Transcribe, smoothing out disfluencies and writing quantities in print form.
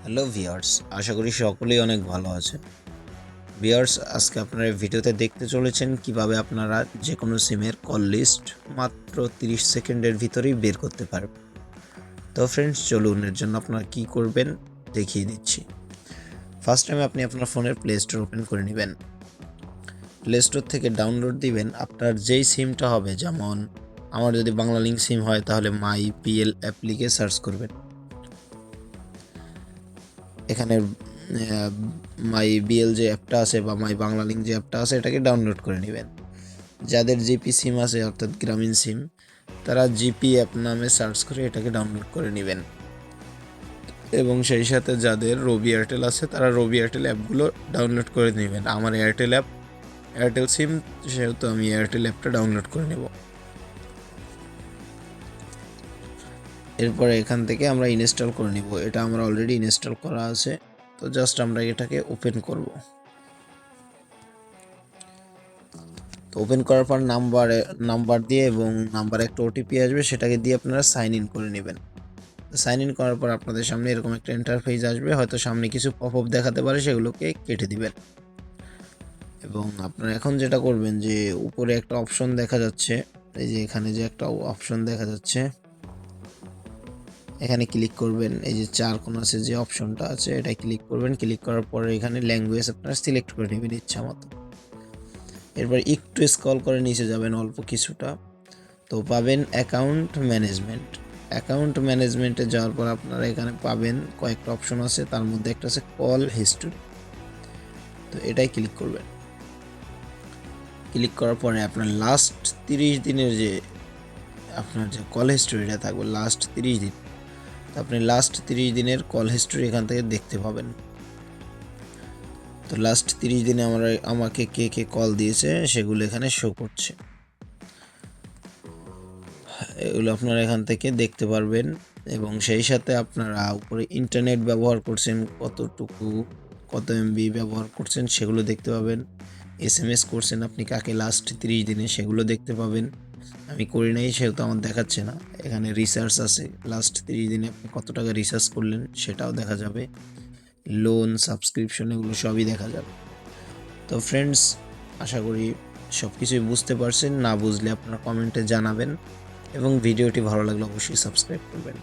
Hello viewers, আশা করি সকলেই অনেক ভালো আছেন। ভিউয়ার্স, আজকে আপনারা এই ভিডিওতে দেখতে চলেছেন কিভাবে আপনারা যে কোনো সিমের কল লিস্ট মাত্র 30 সেকেন্ডের ভিতরেই বের করতে পারবেন। তো ফ্রেন্ডস, চলুন এর জন্য আপনারা কি করবেন দেখিয়ে দিচ্ছি। ফার্স্ট টাইমে আপনি আপনার ফোনের প্লে স্টোর ওপেন করে নেবেন। প্লে স্টোর থেকে ডাউনলোড দিবেন আপনার যেই সিমটা হবে, যেমন আমার যদি বাংলালিংক সিম হয় তাহলে মাই পিএল অ্যাপ লিখে সার্চ করবেন। এখানে মাই বিএল যে অ্যাপটা আছে বা মাই বাংলালিংক যে অ্যাপটা আছে এটাকে ডাউনলোড করে নেবেন। যাদের জিপি সিম আছে অর্থাৎ গ্রামীণ সিম, তারা জিপি অ্যাপ নামে সার্চ করে এটাকে ডাউনলোড করে নেবেন। এবং সেই সাথে যাদের রবি এয়ারটেল আছে তারা রবি এয়ারটেল অ্যাপগুলো ডাউনলোড করে নেবেন। আমার এয়ারটেল অ্যাপ, এয়ারটেল সিম, সেহেতু আমি এয়ারটেল অ্যাপটা ডাউনলোড করে নেব। এরপরে এখান থেকে আমরা ইনস্টল করে নিব। এটা আমার অলরেডি ইনস্টল করা আছে, তো জাস্ট আমরা এটাকে ওপেন করব। তো ওপেন করার পর নাম্বার দিয়ে এবং নাম্বারে একটা ওটিপি আসবে, সেটাকে দিয়ে আপনারা সাইন ইন করে নেবেন। সাইন ইন করার পর আপনাদের সামনে এরকম একটা ইন্টারফেস আসবে, হয়তো সামনে কিছু পপআপ দেখাতে পারে, সেগুলোকে কেটে দিবেন। এবং আপনারা এখন যেটা করবেন যে উপরে একটা অপশন দেখা যাচ্ছে, এই যে এখানে যে একটা অপশন দেখা যাচ্ছে, এখানে ক্লিক করবেন। এই যে চার কোণ আছে যে অপশনটা আছে, এটা ক্লিক করবেন। ক্লিক করার পরে এখানে ল্যাঙ্গুয়েজ আপনারা সিলেক্ট করে নেবেন ইচ্ছা মতো। এরপর একটু স্ক্রল করে নিচে যাবেন অল্প কিছুটা, তো পাবেন অ্যাকাউন্ট ম্যানেজমেন্ট। অ্যাকাউন্ট ম্যানেজমেন্টে যাওয়ার পর আপনারা এখানে পাবেন কয়েকটা অপশন আছে, তার মধ্যে একটা আছে কল হিস্টোরি। তো এটাই ক্লিক করবেন। ক্লিক করার পরে আপনার লাস্ট 30 দিনের যে আপনার যে কল হিস্টোরিটা থাকবে, লাস্ট 30 দিন, তো আপনি লাস্ট 30 দিনের কল হিস্টোরি এখান থেকে দেখতে পাবেন। তো লাস্ট 30 দিনে আমাকে কে কে কল দিয়েছে সেগুলো এখানে শো করছে। এগুলো আপনারা এখান থেকে দেখতে পারবেন। এবং সেই সাথে আপনারা উপরে ইন্টারনেট ব্যবহার করছেন কতটুকু, কত এমবি ব্যবহার করছেন সেগুলো দেখতে পাবেন। এসএমএস করছেন আপনি কাকে লাস্ট 30 দিনে, সেগুলো দেখতে পাবেন। আমি করি নাই সেহেতু আমার দেখাচ্ছে না। এখানে রিসার্চ আছে, লাস্ট 30 দিনে আপনি কত টাকা রিসার্চ করলেন সেটাও দেখা যাবে। লোন, সাবস্ক্রিপশন, এগুলো সবই দেখা যাবে। তো ফ্রেন্ডস, আশা করি সব কিছুই বুঝতে পারছেন। না বুঝলে আপনারা কমেন্টে জানাবেন এবং ভিডিওটি ভালো লাগলে অবশ্যই সাবস্ক্রাইব করবেন।